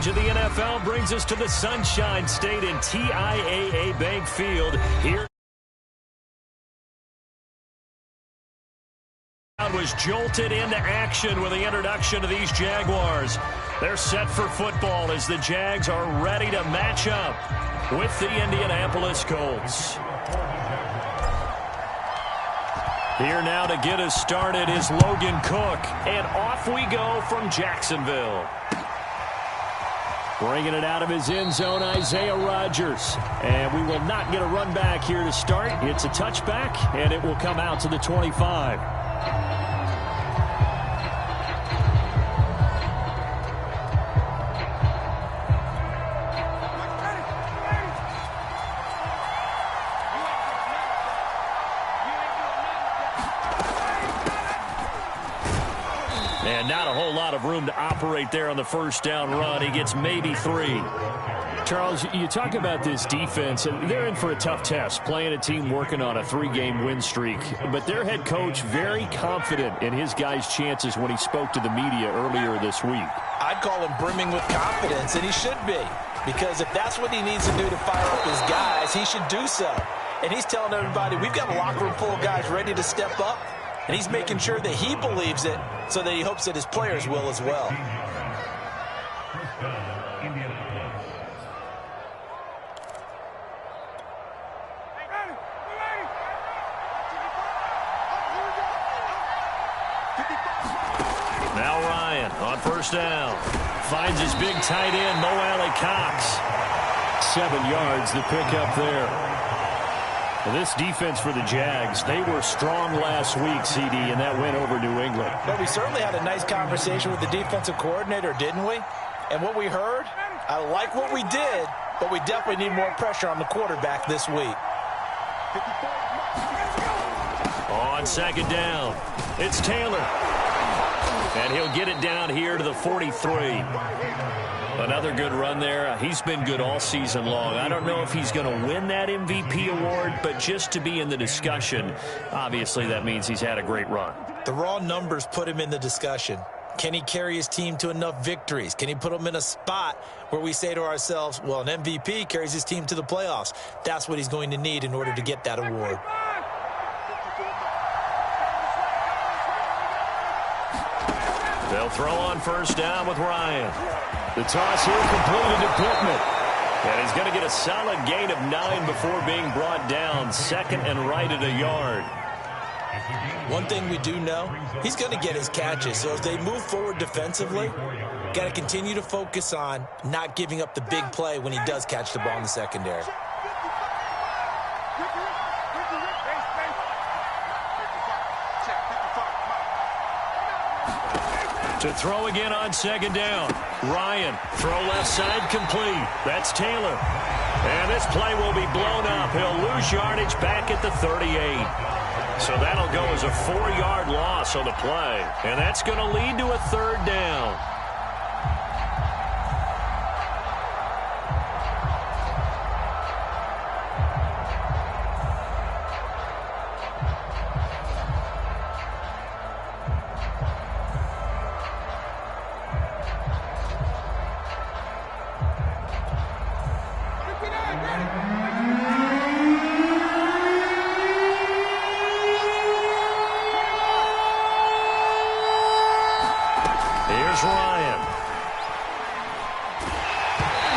To the NFL brings us to the Sunshine State in TIAA Bank Field. Here was jolted into action with the introduction of these Jaguars. They're set for football as the Jags are ready to match up with the Indianapolis Colts. Here now to get us started is Logan Cook, and off we go from Jacksonville. Bringing it out of his end zone, Isaiah Rodgers. And we will not get a run back here to start. It's a touchback, and it will come out to the 25. And not a whole lot of room to operate there on the first down run. He gets maybe 3. Charles, you talk about this defense, and they're in for a tough test, playing a team working on a 3-game win streak. But their head coach very confident in his guys' chances when he spoke to the media earlier this week. I'd call him brimming with confidence, and he should be. Because if that's what he needs to do to fire up his guys, he should do so. And he's telling everybody, we've got a locker room full of guys ready to step up. And he's making sure that he believes it so that he hopes that his players will as well. Now Ryan on first down. Finds his big tight end, Mo Alley Cox. 7 yards the pickup there. Well, this defense for the Jags, they were strong last week, CD, and that went over New England. But we certainly had a nice conversation with the defensive coordinator, didn't we? And what we heard, I like what we did, but we definitely need more pressure on the quarterback this week. On second down, it's Taylor. And he'll get it down here to the 43. Another good run there. He's been good all season long. I don't know if he's going to win that MVP award, but just to be in the discussion, obviously that means he's had a great run. The raw numbers put him in the discussion. Can he carry his team to enough victories? Can he put them in a spot where we say to ourselves, well, an MVP carries his team to the playoffs. That's what he's going to need in order to get that award. They'll throw on first down with Ryan. The toss here completed to Pittman. And he's going to get a solid gain of 9 before being brought down. Second and right at a yard. One thing we do know, he's going to get his catches. So as they move forward defensively, got to continue to focus on not giving up the big play when he does catch the ball in the secondary. To throw again on second down. Ryan, throw left side complete. That's Taylor. And this play will be blown up. He'll lose yardage back at the 38. So that'll go as a 4-yard loss on the play. And that's going to lead to a 3rd down. Here's Ryan.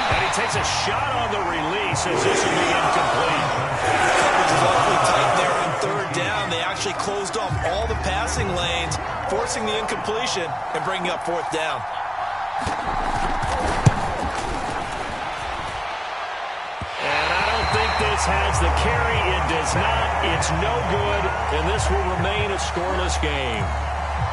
And he takes a shot on the release as this will be incomplete. Coverage is awfully tight there on 3rd down. They actually closed off all the passing lanes, forcing the incompletion and bringing up 4th down. And I don't think this has the carry. It does not. It's no good, and this will remain a scoreless game.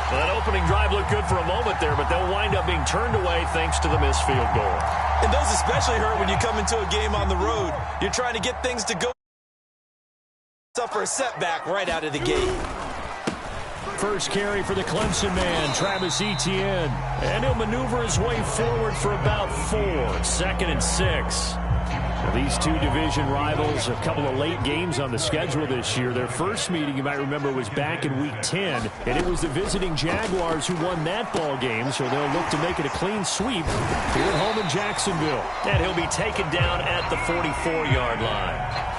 Well, that opening drive looked good for a moment there, but they'll wind up being turned away thanks to the missed field goal. And those especially hurt when you come into a game on the road. You're trying to get things to go. Suffer a setback right out of the gate. First carry for the Clemson man, Travis Etienne. And he'll maneuver his way forward for about 4. 2nd and 6. Well, these two division rivals, a couple of late games on the schedule this year. Their first meeting, you might remember, was back in Week 10, and it was the visiting Jaguars who won that ball game, so they'll look to make it a clean sweep here at home in Jacksonville. And he'll be taken down at the 44-yard line.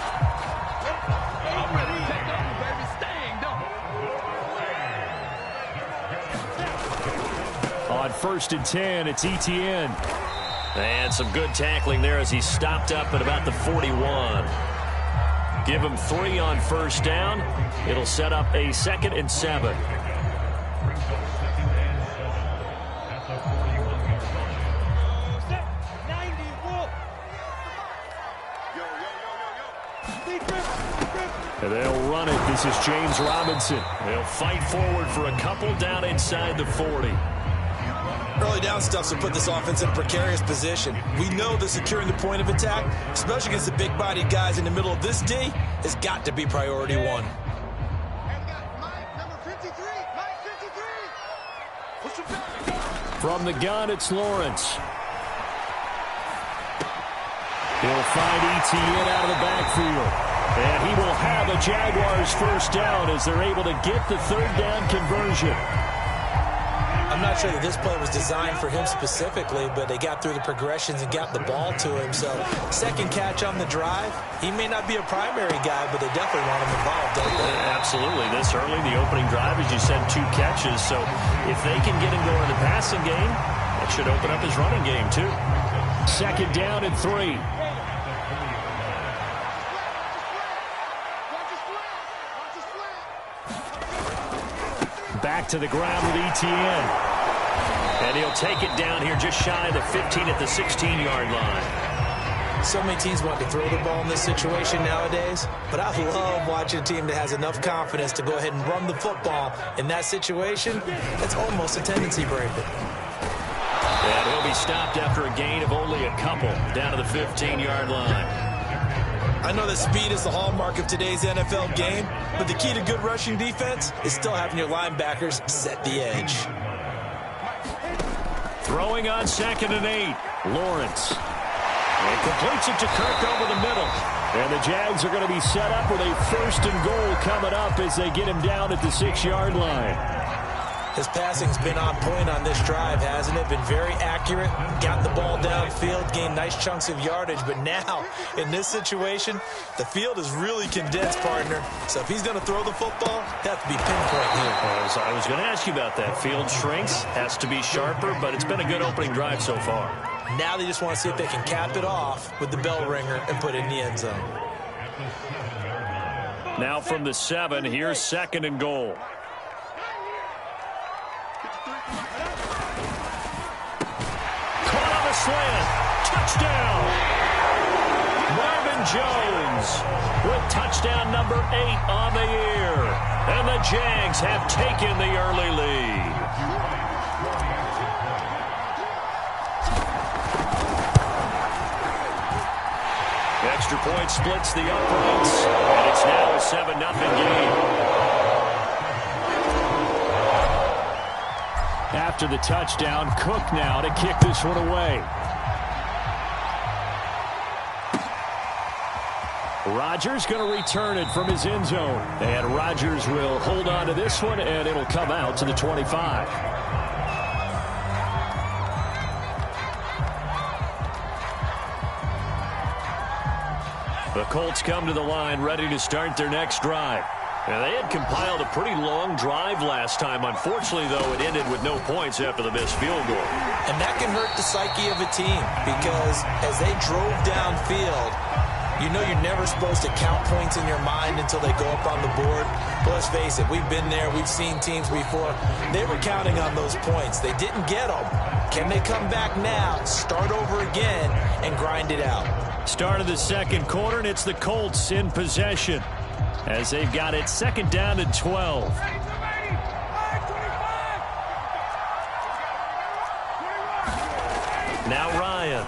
On 1st and 10, it's Etienne. And some good tackling there as he stopped up at about the 41. Give him 3 on 1st down. It'll set up a 2nd and 7. And they'll run it. This is James Robinson. They'll fight forward for a couple down inside the 40. Early down stuff will put this offense in a precarious position. We know that securing the point of attack, especially against the big-bodied guys in the middle of this D, has got to be priority one. From the gun, it's Lawrence. He'll find Etienne out of the backfield. And he will have a Jaguars 1st down as they're able to get the 3rd down conversion. I'm not sure that this play was designed for him specifically, but they got through the progressions and got the ball to him. So, 2nd catch on the drive. He may not be a primary guy, but they definitely want him involved, don't they? Absolutely. This early, the opening drive, as you said, 2 catches. So, if they can get him going in the passing game, that should open up his running game, too. 2nd down and 3. Back to the ground with Etienne. And he'll take it down here just shy of the 15 at the 16-yard line. So many teams want to throw the ball in this situation nowadays, but I love watching a team that has enough confidence to go ahead and run the football. In that situation, it's almost a tendency breaker. And he'll be stopped after a gain of only a couple down to the 15-yard line. I know that speed is the hallmark of today's NFL game, but the key to good rushing defense is still having your linebackers set the edge. Throwing on 2nd and 8. Lawrence. And completes it to Kirk over the middle. And the Jags are going to be set up with a 1st and goal coming up as they get him down at the 6-yard line. His passing's been on point on this drive, hasn't it? Been very accurate, got the ball downfield, gained nice chunks of yardage. But now, in this situation, the field is really condensed, partner. So if he's going to throw the football, that has to be pinpoint here. I was going to ask you about that. Field shrinks, has to be sharper, but it's been a good opening drive so far. Now they just want to see if they can cap it off with the bell ringer and put it in the end zone. Now from the 7, here's 2nd and goal. Slant. Touchdown. Marvin Jones with touchdown number 8 on the year. And the Jags have taken the early lead. Extra point splits the uprights. And it's now a 7-0 game. After the touchdown, Cook now to kick this one away. Rodgers going to return it from his end zone. And Rodgers will hold on to this one, and it'll come out to the 25. The Colts come to the line ready to start their next drive. And they had compiled a pretty long drive last time. Unfortunately, though, it ended with no points after the missed field goal. And that can hurt the psyche of a team because as they drove downfield, you know you're never supposed to count points in your mind until they go up on the board. But let's face it, we've been there. We've seen teams before. They were counting on those points. They didn't get them. Can they come back now, start over again, and grind it out? Start of the 2nd quarter, and it's the Colts in possession as they've got it 2nd down and 12. Now Ryan.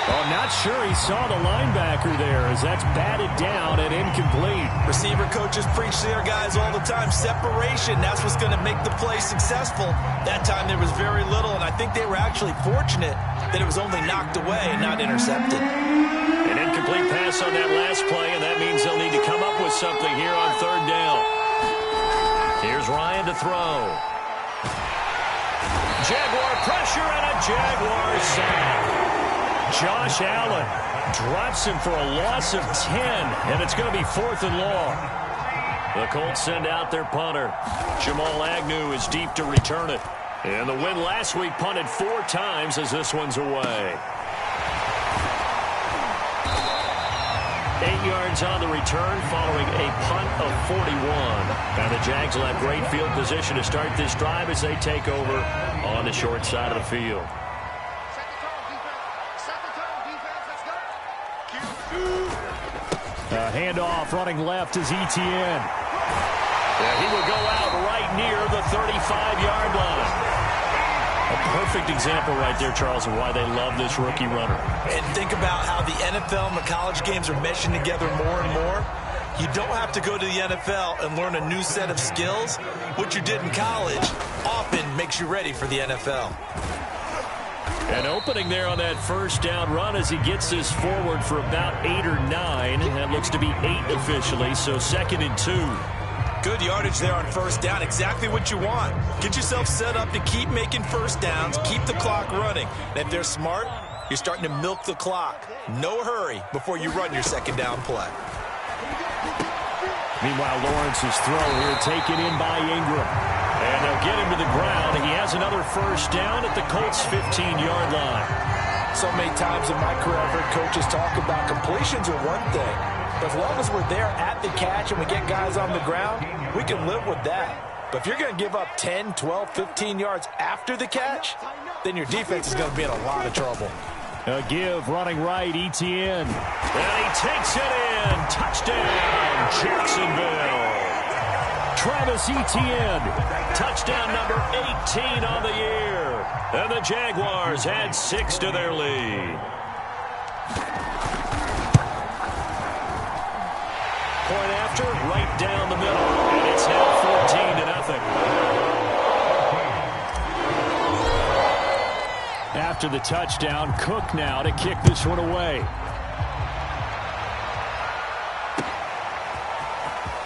On I'm not sure he saw the linebacker there, as that's batted down and incomplete. Receiver coaches preach to their guys all the time. Separation, that's what's going to make the play successful. That time there was very little, and I think they were actually fortunate that it was only knocked away, not intercepted. An incomplete pass on that last play, and that means they'll need to come up with something here on third down. Here's Ryan to throw. Jaguar pressure and a Jaguar sack. Josh Allen drops him for a loss of 10, and it's going to be 4th and long. The Colts send out their punter. Jamal Agnew is deep to return it. And the win last week punted 4 times as this one's away. 8 yards on the return following a punt of 41. And the Jags will have great field position to start this drive as they take over on the short side of the field. Handoff running left is Etienne. Yeah, he will go out right near the 35-yard line. A perfect example right there, Charles, of why they love this rookie runner. And think about how the NFL and the college games are meshing together more and more. You don't have to go to the NFL and learn a new set of skills. What you did in college often makes you ready for the NFL. An opening there on that first down run as he gets this forward for about 8 or 9. That looks to be 8 officially, so 2nd and 2. Good yardage there on first down. Exactly what you want. Get yourself set up to keep making first downs, keep the clock running. And if they're smart, you're starting to milk the clock. No hurry before you run your second down play. Meanwhile, Lawrence's throw here taken in by Ingram. And they'll get him to the ground. He has another first down at the Colts' 15-yard line. So many times in my career, I've heard coaches talk about completions are one thing. But as long as we're there at the catch and we get guys on the ground, we can live with that. But if you're going to give up 10, 12, 15 yards after the catch, then your defense is going to be in a lot of trouble. A give running right, Etienne. And he takes it in. Touchdown, Jacksonville. Travis Etienne, touchdown number 18 on the year. And the Jaguars add 6 to their lead. Point after, right down the middle. And it's now 14-0. After the touchdown, Cook now to kick this one away.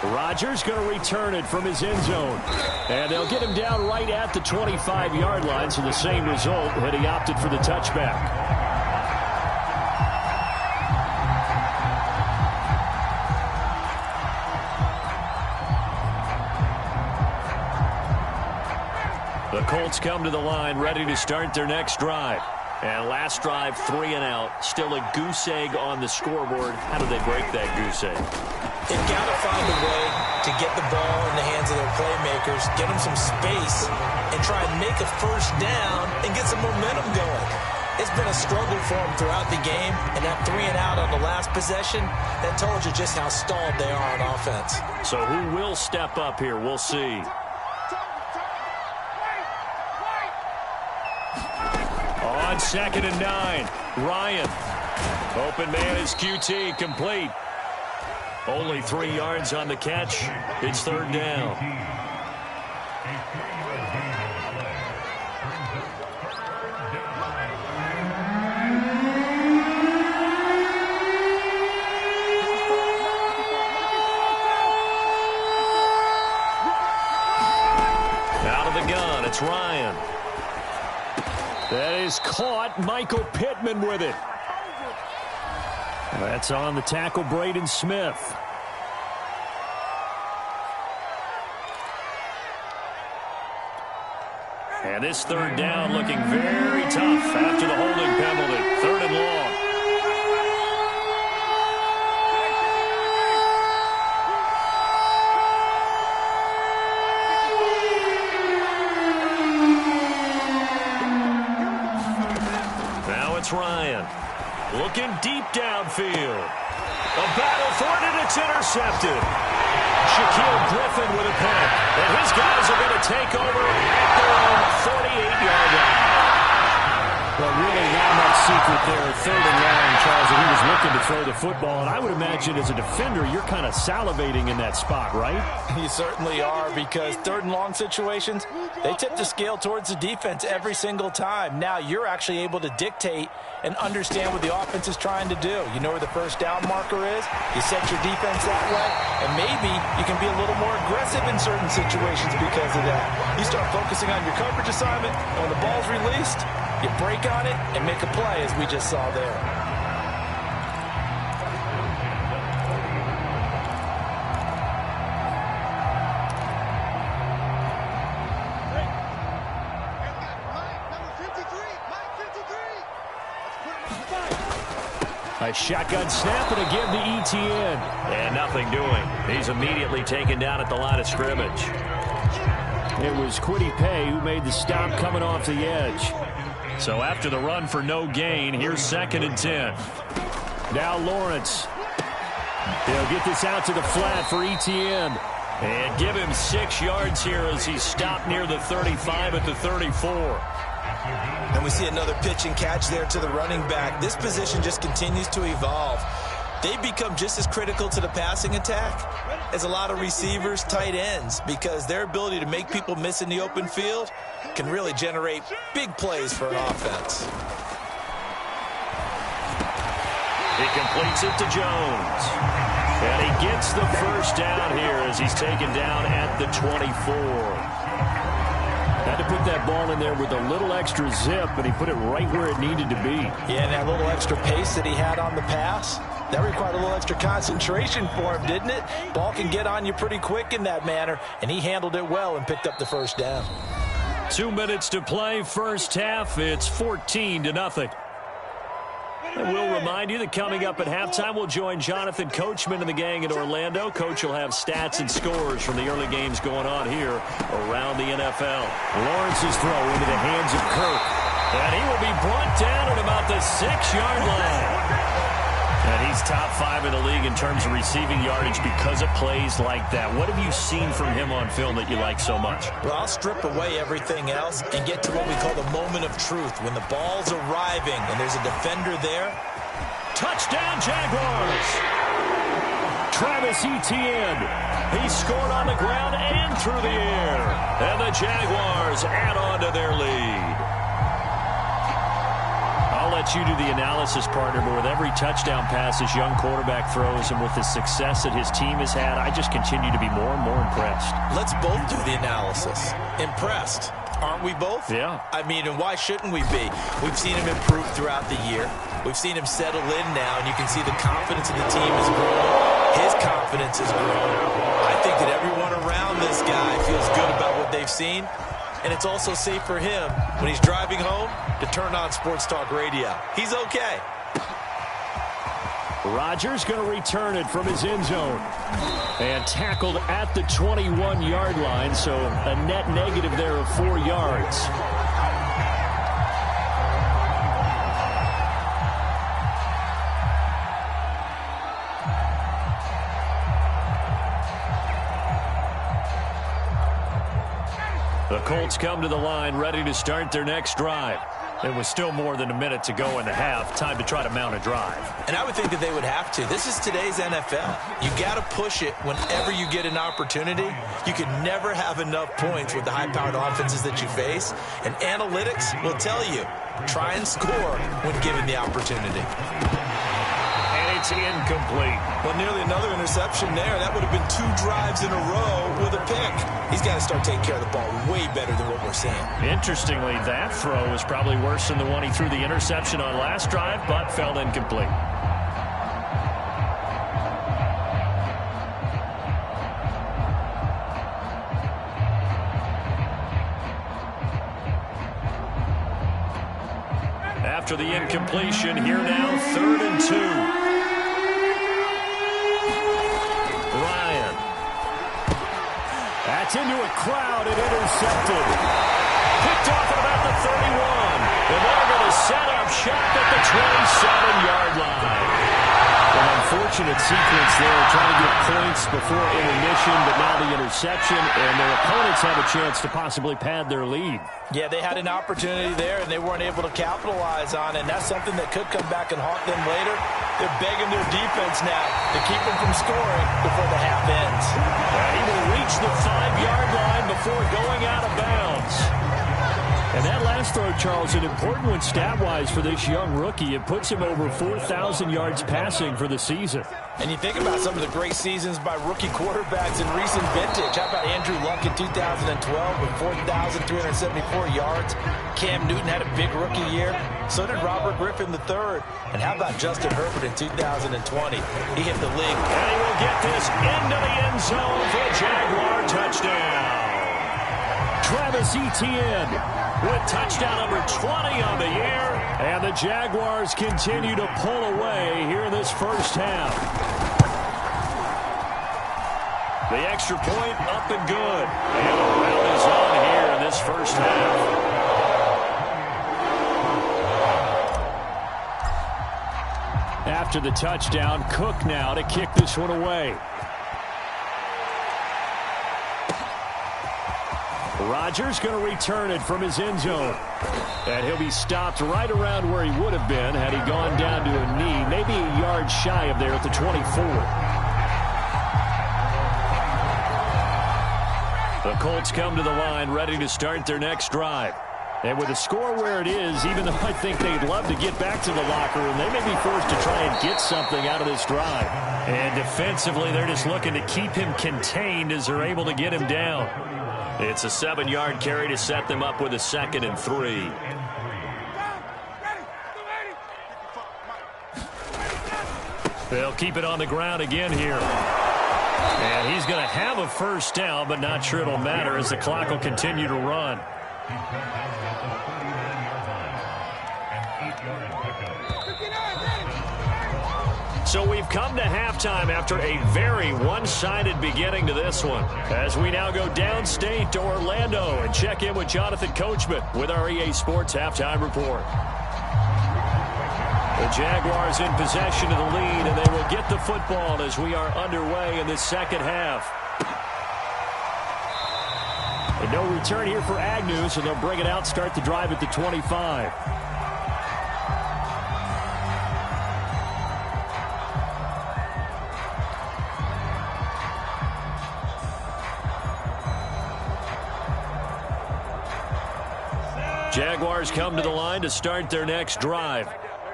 Rodgers going to return it from his end zone. And they'll get him down right at the 25-yard line, so the same result had he opted for the touchback. The Colts come to the line ready to start their next drive. And last drive, 3 and out. Still a goose egg on the scoreboard. How do they break that goose egg? They've got to find a way to get the ball in the hands of their playmakers, get them some space, and try and make a first down and get some momentum going. It's been a struggle for them throughout the game, and that 3 and out on the last possession, that told you just how stalled they are on offense. So who will step up here? We'll see. On 2nd and 9, Ryan. Open man is QT, complete. Only 3 yards on the catch. It's 3rd down. Out of the gun, it's Ryan. That is caught. Michael Pittman with it. That's on the tackle, Braden Smith. And this 3rd down looking very tough after the holding penalty. 3rd and long. Now it's Ryan. Looking deep downfield. A battle for it, and it's intercepted. Shaquille Griffin with a punt. And his guys are going to take over at their own 48-yard line. But really not much secret there, 3rd and long, Charles, that he was looking to throw the football. And I would imagine as a defender, you're kind of salivating in that spot, right? You certainly are, because 3rd and long situations, they tip the scale towards the defense every single time. Now you're actually able to dictate and understand what the offense is trying to do. You know where the first down marker is. You set your defense that way, and maybe you can be a little more aggressive in certain situations because of that. You start focusing on your coverage assignment, and when the ball's released, you break on it and make a play, as we just saw there. A shotgun snap and again to Etienne. And nothing doing. He's immediately taken down at the line of scrimmage. It was Kwity Paye who made the stop coming off the edge. So after the run for no gain, here's 2nd and 10. Now Lawrence. He'll get this out to the flat for Etienne. And give him 6 yards here as he stopped near the 35 at the 34. And we see another pitch and catch there to the running back. This position just continues to evolve. They become just as critical to the passing attack as a lot of receivers, tight ends, because their ability to make people miss in the open field can really generate big plays for an offense. He completes it to Jones. And he gets the first down here as he's taken down at the 24. Had to put that ball in there with a little extra zip, but he put it right where it needed to be. Yeah, and that little extra pace that he had on the pass, that required a little extra concentration for him, didn't it? Ball can get on you pretty quick in that manner, and he handled it well and picked up the first down. 2 minutes to play, first half. It's 14-0. And we'll remind you that coming up at halftime, we'll join Jonathan Coachman and the gang in Orlando. Coach will have stats and scores from the early games going on here around the NFL. Lawrence's throw into the hands of Kirk. And he will be brought down at about the 6-yard line. And he's top 5 in the league in terms of receiving yardage because of plays like that. What have you seen from him on film that you like so much? Well, I'll strip away everything else and get to what we call the moment of truth. When the ball's arriving and there's a defender there. Touchdown, Jaguars! Travis Etienne. He scored on the ground and through the air. And the Jaguars add on to their lead. I'll let you do the analysis, partner, but with every touchdown pass this young quarterback throws and with the success that his team has had, I just continue to be more and more impressed. Let's both do the analysis. Impressed. Aren't we both? Yeah. I mean, and why shouldn't we be? We've seen him improve throughout the year. We've seen him settle in now, and you can see the confidence of the team is growing. His confidence is growing. I think that everyone around this guy feels good about what they've seen. And it's also safe for him when he's driving home to turn on Sports Talk Radio. He's okay. Rodgers going to return it from his end zone. And tackled at the 21-yard line, so a net negative there of 4 yards. The Colts come to the line ready to start their next drive. There was still more than a minute to go in the half. Time to try to mount a drive. And I would think that they would have to. This is today's NFL. You got to push it whenever you get an opportunity. You can never have enough points with the high-powered offenses that you face. And analytics will tell you, try and score when given the opportunity. It's incomplete. Well, nearly another interception there. That would have been 2 drives in a row with a pick. He's got to start taking care of the ball way better than what we're seeing. Interestingly, that throw is probably worse than the one he threw the interception on last drive, but fell incomplete. After the incompletion, here now, 3rd and 2. That's into a crowd and intercepted. Picked off at about the 31. And they're going to set up shop at the 27-yard line. And unfortunate sequence there, trying to get points before intermission, but now the interception, and their opponents have a chance to possibly pad their lead. Yeah, they had an opportunity there, and they weren't able to capitalize on it, and that's something that could come back and haunt them later. They're begging their defense now to keep them from scoring before the half ends. And he will reach the 5-yard line before going out of bounds. And that last throw, Charles, an important one stat-wise for this young rookie. It puts him over 4,000 yards passing for the season. And you think about some of the great seasons by rookie quarterbacks in recent vintage. How about Andrew Luck in 2012 with 4,374 yards? Cam Newton had a big rookie year. So did Robert Griffin III. And how about Justin Herbert in 2020? He hit the league. And he will get this into the end zone for a Jaguar touchdown. Travis Etienne with touchdown number 20 on the year. And the Jaguars continue to pull away here in this first half. The extra point up and good. And the round is on here in this first half. After the touchdown, Cook now to kick this one away. Rodgers going to return it from his end zone. And he'll be stopped right around where he would have been had he gone down to a knee, maybe a yard shy of there at the 24. The Colts come to the line ready to start their next drive. And with the score where it is, even though I think they'd love to get back to the locker room, they may be forced to try and get something out of this drive. And defensively, they're just looking to keep him contained as they're able to get him down. It's a 7-yard carry to set them up with a 2nd and 3. They'll keep it on the ground again here. And he's going to have a first down, but not sure it'll matter as the clock will continue to run. So we've come to halftime after a very one-sided beginning to this one. As we now go downstate to Orlando and check in with Jonathan Coachman with our EA Sports Halftime Report. The Jaguars in possession of the lead, and they will get the football as we are underway in this second half. And no return here for Agnew, so they'll bring it out, start the drive at the 25. Jaguars come to the line to start their next drive.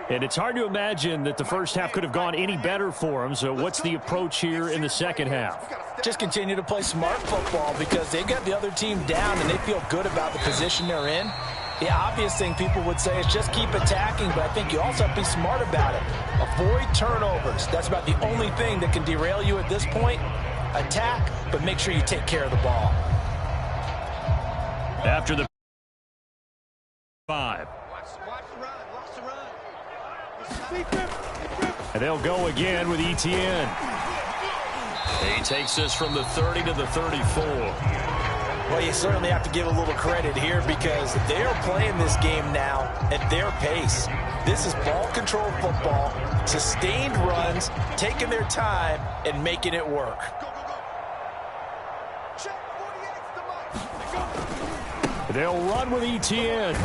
And it's hard to imagine that the first half could have gone any better for them. So what's the approach here in the second half? Just continue to play smart football because they got the other team down and they feel good about the position they're in. The obvious thing people would say is just keep attacking, but I think you also have to be smart about it. Avoid turnovers. That's about the only thing that can derail you at this point. Attack, but make sure you take care of the ball. After the 5. And they'll go again with Etienne. He takes this from the 30 to the 34. Well, you certainly have to give a little credit here because they're playing this game now at their pace. This is ball control football, sustained runs, taking their time, and making it work. They'll run with Etienne.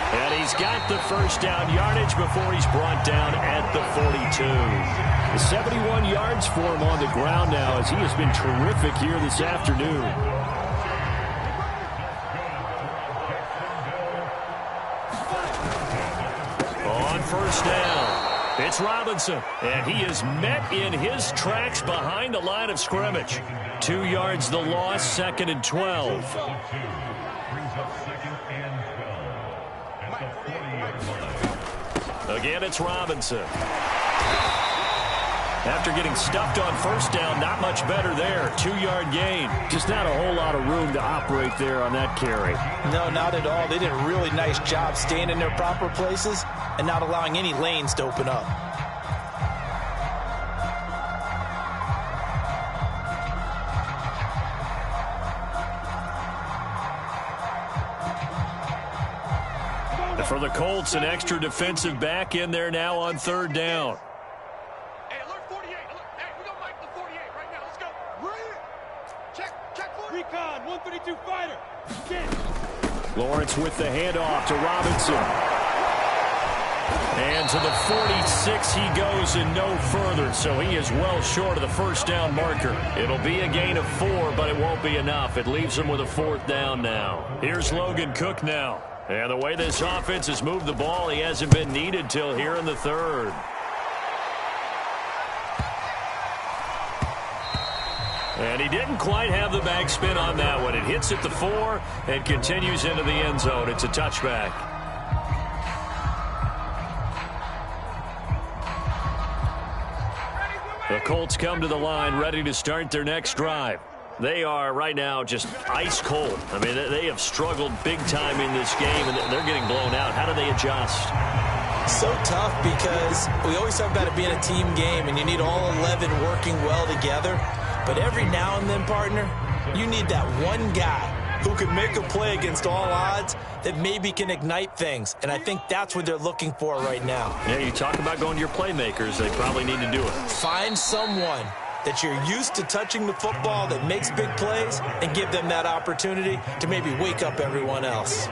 And he's got the first down yardage before he's brought down at the 42. 71 yards for him on the ground now as he has been terrific here this afternoon. On first down, it's Robinson. And he is met in his tracks behind the line of scrimmage. 2 yards the loss, 2nd and 12. Again, it's Robinson. After getting stuffed on first down, not much better there. 2-yard gain. Just not a whole lot of room to operate there on that carry. No, not at all. They did a really nice job staying in their proper places and not allowing any lanes to open up. For the Colts, an extra defensive back in there now on 3rd down. Hey, alert 48. 132 fighter. Lawrence with the handoff to Robinson. And to the 46 he goes and no further, so he is well short of the first down marker. It'll be a gain of 4, but it won't be enough. It leaves him with a 4th down now. Here's Logan Cook now. And the way this offense has moved the ball, he hasn't been needed till here in the 3rd. And he didn't quite have the backspin on that one. It hits at the 4 and continues into the end zone. It's a touchback. The Colts come to the line ready to start their next drive. They are right now just ice cold. I mean, they have struggled big time in this game, and they're getting blown out. How do they adjust? So tough because we always talk about it being a team game, and you need all 11 working well together. But every now and then, partner, you need that one guy who can make a play against all odds that maybe can ignite things. And I think that's what they're looking for right now. Yeah, you talk about going to your playmakers. They probably need to do it. Find someone that you're used to touching the football that makes big plays and give them that opportunity to maybe wake up everyone else.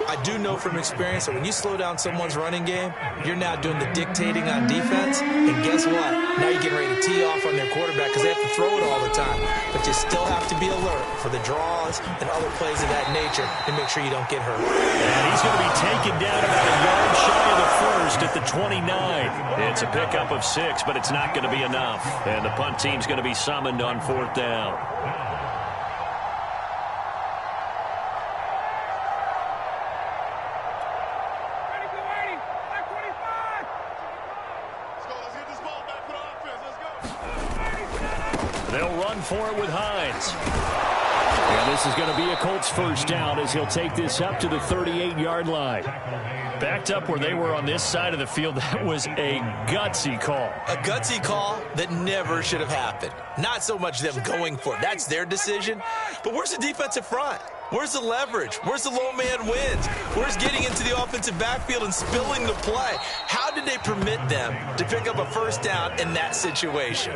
I do know from experience that when you slow down someone's running game, you're now doing the dictating on defense. And guess what? Now you're getting ready to tee off on their quarterback because they have to throw it all the time. But you still have to be alert for the draws and other plays of that nature to make sure you don't get hurt. And he's going to be taken down about a yard shy of the 1st at the 29. It's a pickup of 6, but it's not going to be enough. And the punt team's going to be summoned on 4th down. They'll run for it with Hines. And this is going to be a Colts 1st down as he'll take this up to the 38-yard line. Backed up where they were on this side of the field, that was a gutsy call. A gutsy call that never should have happened. Not so much them going for it. That's their decision. But where's the defensive front? Where's the leverage? Where's the low man wins? Where's getting into the offensive backfield and spilling the play? How did they permit them to pick up a 1st down in that situation?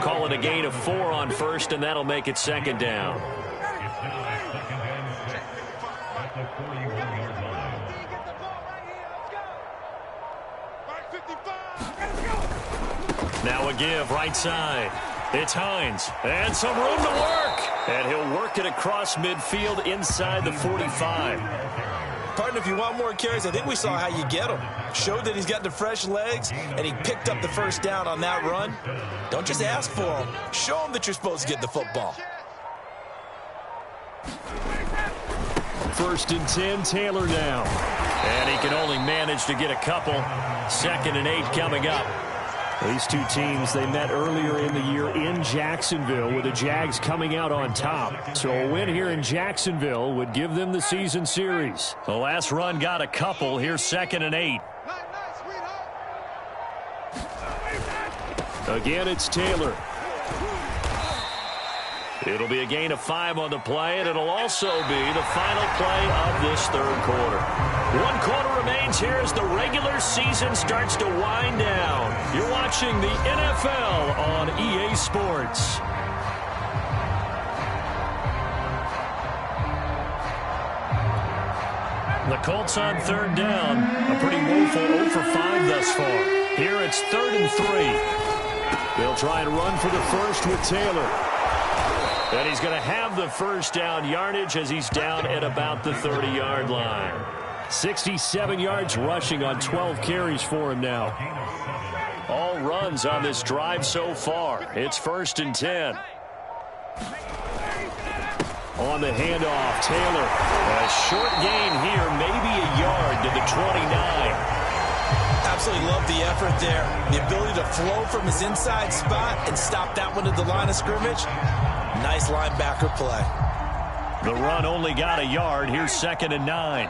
Call it a gain of 4 on 1st, and that'll make it 2nd down. Now a give right side. It's Hines. And some room to work. And he'll work it across midfield inside the 45. Partner, if you want more carries, I think we saw how you get him. Showed that he's got the fresh legs, and he picked up the 1st down on that run. Don't just ask for him. Show him that you're supposed to get the football. 1st and 10, Taylor now. And he can only manage to get a couple. 2nd and 8 coming up. These two teams, they met earlier in the year in Jacksonville with the Jags coming out on top. So a win here in Jacksonville would give them the season series. The last run got a couple. Here's 2nd and 8. Again, it's Taylor. It'll be a gain of 5 on the play, and it'll also be the final play of this 3rd quarter. 1 quarter remains here as the regular season starts to wind down. You're watching the NFL on EA Sports. The Colts on 3rd down. A pretty woeful 0 for 5 thus far. Here it's 3rd and 3. They'll try and run for the 1st with Taylor. And he's going to have the 1st down yardage as he's down at about the 30-yard line. 67 yards rushing on 12 carries for him now. All runs on this drive so far. It's 1st and 10. On the handoff, Taylor. A short gain here, maybe a yard to the 29. Absolutely love the effort there. The ability to flow from his inside spot and stop that one at the line of scrimmage. Nice linebacker play. The run only got a yard. Here's 2nd and 9.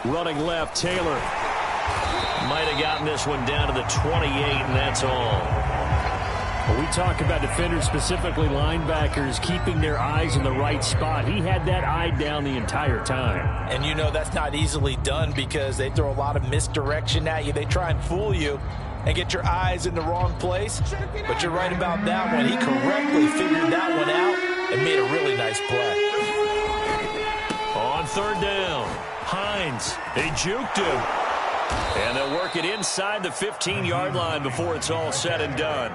Running left, Taylor. Might have gotten this one down to the 28, and that's all. When we talk about defenders, specifically linebackers, keeping their eyes in the right spot. He had that eye down the entire time. And you know that's not easily done because they throw a lot of misdirection at you. They try and fool you. and get your eyes in the wrong place. But you're right about that one. He correctly figured that one out and made a really nice play. On third down, Hines, he juked him. And they'll work it inside the 15-yard line before it's all said and done.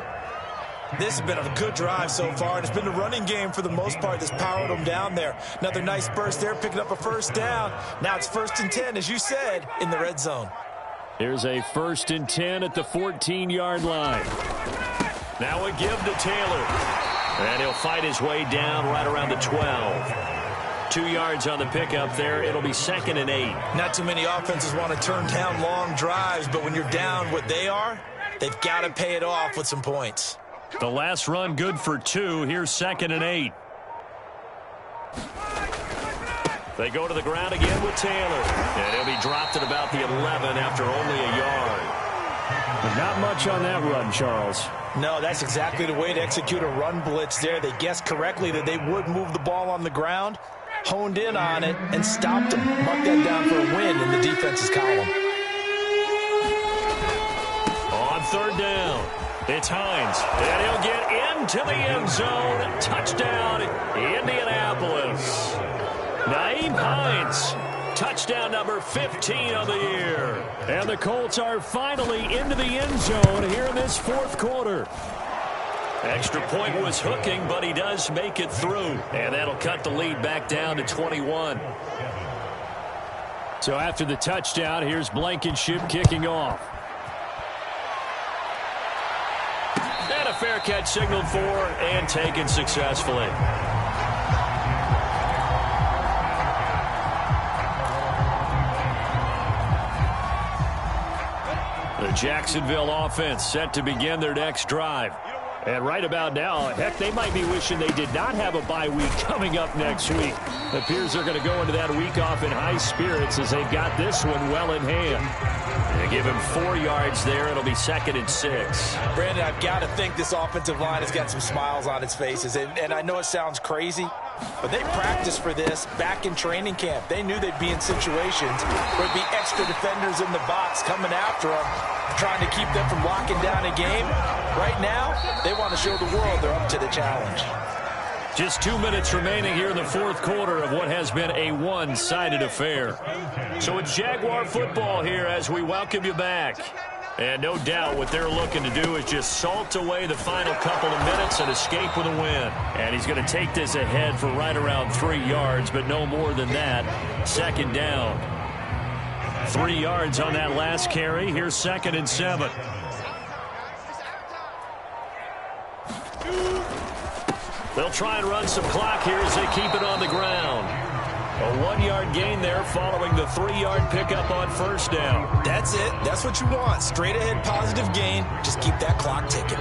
This has been a good drive so far, and it's been the running game for the most part that's powered them down there. Another nice burst there, picking up a first down. Now it's 1st and 10, as you said, in the red zone. Here's a 1st and 10 at the 14-yard line. Now a give to Taylor. And he'll fight his way down right around the 12. 2 yards on the pickup there. It'll be 2nd and 8. Not too many offenses want to turn down long drives, but when you're down what they are, they've got to pay it off with some points. The last run good for 2. Here's 2nd and 8. They go to the ground again with Taylor. And he'll be dropped at about the 11 after only a yard. But not much on that run, Charles. No, that's exactly the way to execute a run blitz there. They guessed correctly that they would move the ball on the ground, honed in on it, and stopped them. Mark that down for a win in the defense's column. On third down, it's Hines. And he'll get into the end zone. Touchdown, Indianapolis. Nyheim Hines, touchdown number 15 of the year. And the Colts are finally into the end zone here in this fourth quarter. Extra point was hooking, but he does make it through. And that'll cut the lead back down to 21. So after the touchdown, here's Blankenship kicking off. And a fair catch signaled for and taken successfully. The Jacksonville offense set to begin their next drive. And right about now, heck, they might be wishing they did not have a bye week coming up next week. It appears they're going to go into that week off in high spirits as they've got this one well in hand. They give him 4 yards there. It'll be 2nd and 6. Brandon, I've got to think this offensive line has got some smiles on its faces. And I know it sounds crazy, but they practiced for this back in training camp. They knew they'd be in situations where there'd be extra defenders in the box coming after them, trying to keep them from locking down a game. Right now, they want to show the world they're up to the challenge. Just 2 minutes remaining here in the fourth quarter of what has been a one-sided affair. So it's Jaguar football here as we welcome you back. And no doubt what they're looking to do is just salt away the final couple of minutes and escape with a win. And he's going to take this ahead for right around 3 yards, but no more than that. 2nd down. 3 yards on that last carry. Here's 2nd and 7. They'll try and run some clock here as they keep it on the ground. A 1-yard gain there following the 3-yard pickup on first down. That's it. That's what you want. Straight ahead positive gain. Just keep that clock ticking.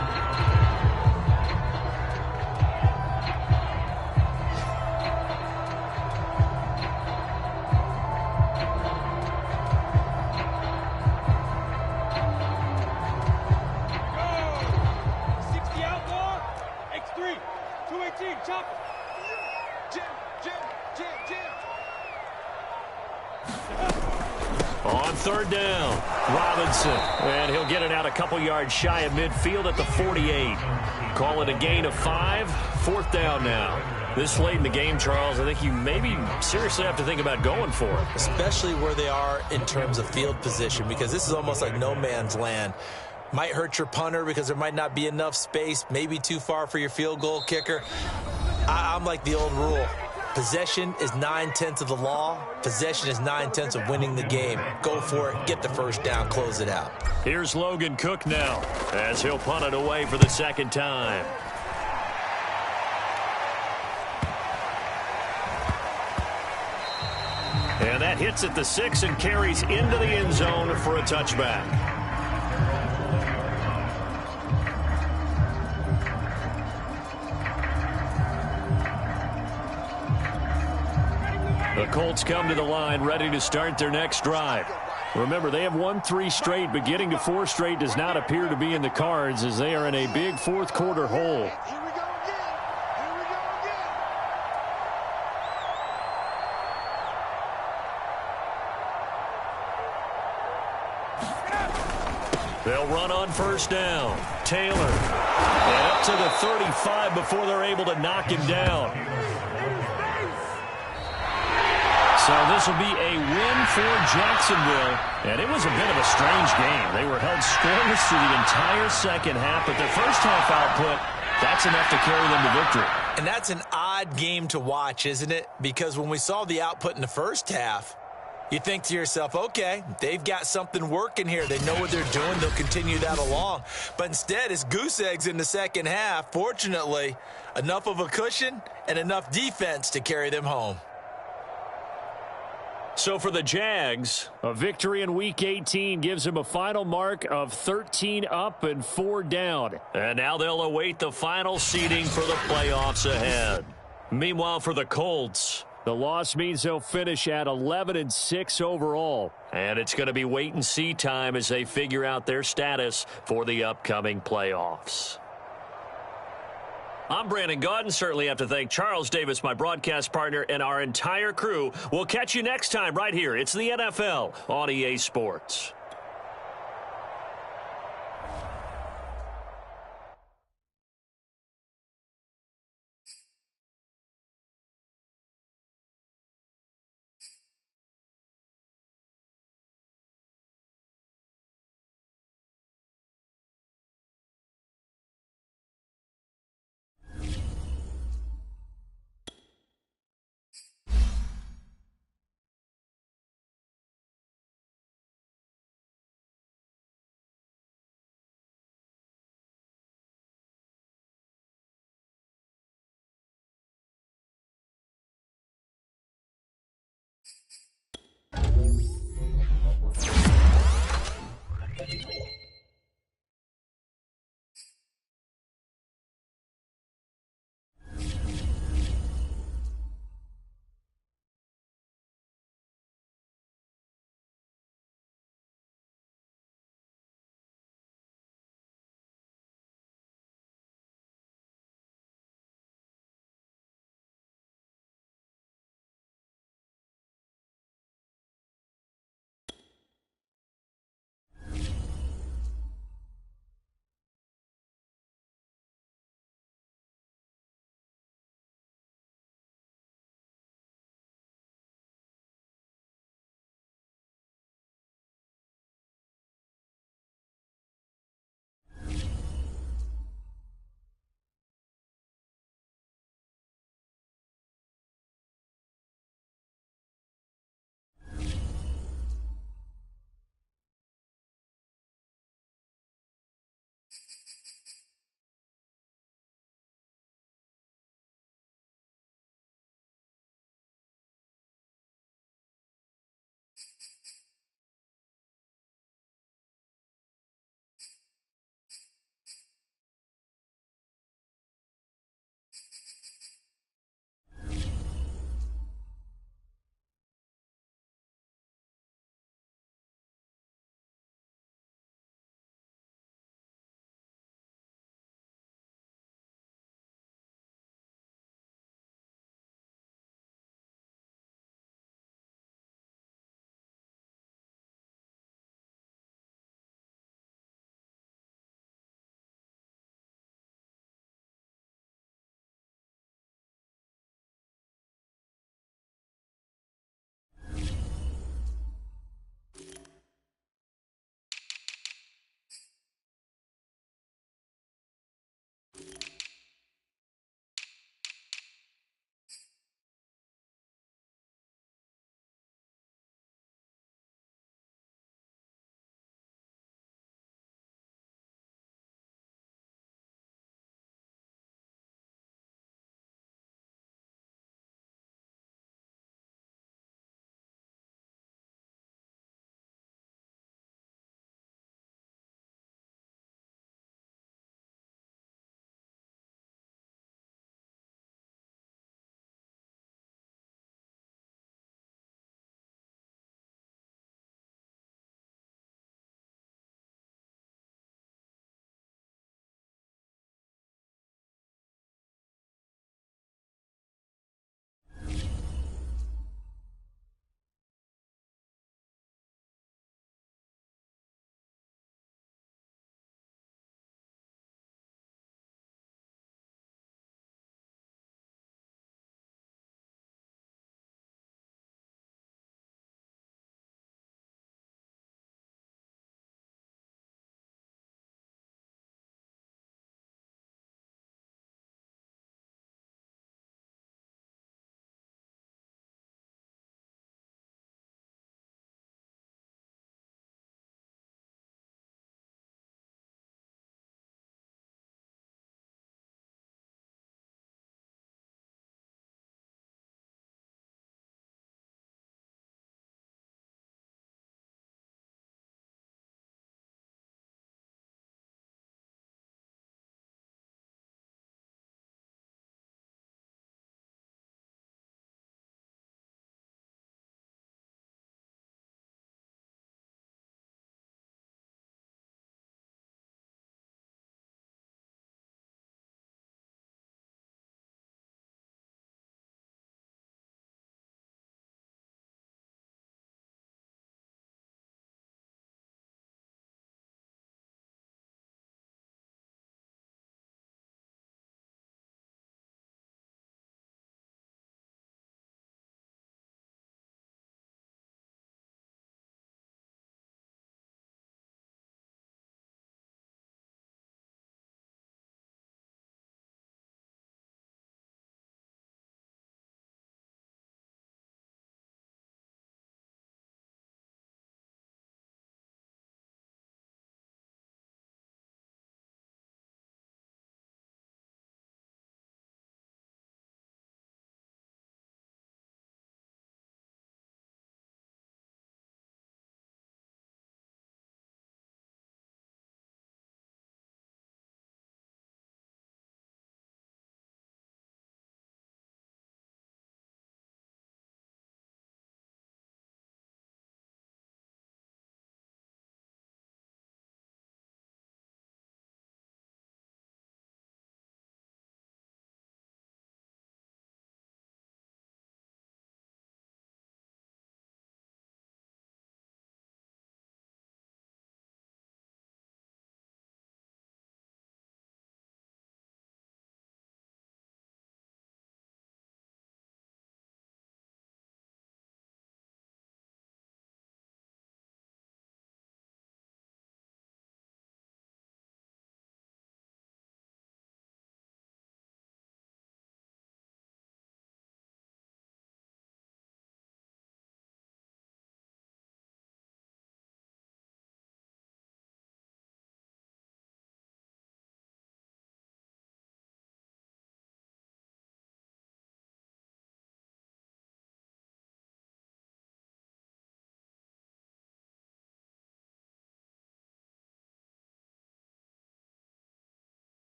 On third down, Robinson, and he'll get it out a couple yards shy of midfield at the 48. Call it a gain of 5, 4th down now. This late in the game, Charles, I think you maybe seriously have to think about going for it. Especially where they are in terms of field position, because this is almost like no man's land. Might hurt your punter because there might not be enough space, maybe too far for your field goal kicker. I'm like the old rule. Possession is 9/10 of the law. Possession is 9/10 of winning the game. Go for it. Get the first down. Close it out. Here's Logan Cook now as he'll punt it away for the 2nd time. And that hits at the 6 and carries into the end zone for a touchback. The Colts come to the line ready to start their next drive. Remember, they have won 3 straight, but getting to 4 straight does not appear to be in the cards as they are in a big fourth quarter hole. They'll run on first down. Taylor. And up to the 35 before they're able to knock him down. So this will be a win for Jacksonville. And it was a bit of a strange game. They were held scoreless through the entire second half, but their first half output, that's enough to carry them to victory. And that's an odd game to watch, isn't it? Because when we saw the output in the first half, you think to yourself, okay, they've got something working here. They know what they're doing. They'll continue that along. But instead, it's goose eggs in the second half. Fortunately, enough of a cushion and enough defense to carry them home. So for the Jags, a victory in Week 18 gives them a final mark of 13 up and 4 down. And now they'll await the final seeding for the playoffs ahead. Meanwhile, for the Colts, the loss means they'll finish at 11-6 overall. And it's going to be wait-and-see time as they figure out their status for the upcoming playoffs. I'm Brandon Gaudin. Certainly have to thank Charles Davis, my broadcast partner, and our entire crew. We'll catch you next time right here. It's the NFL on EA Sports.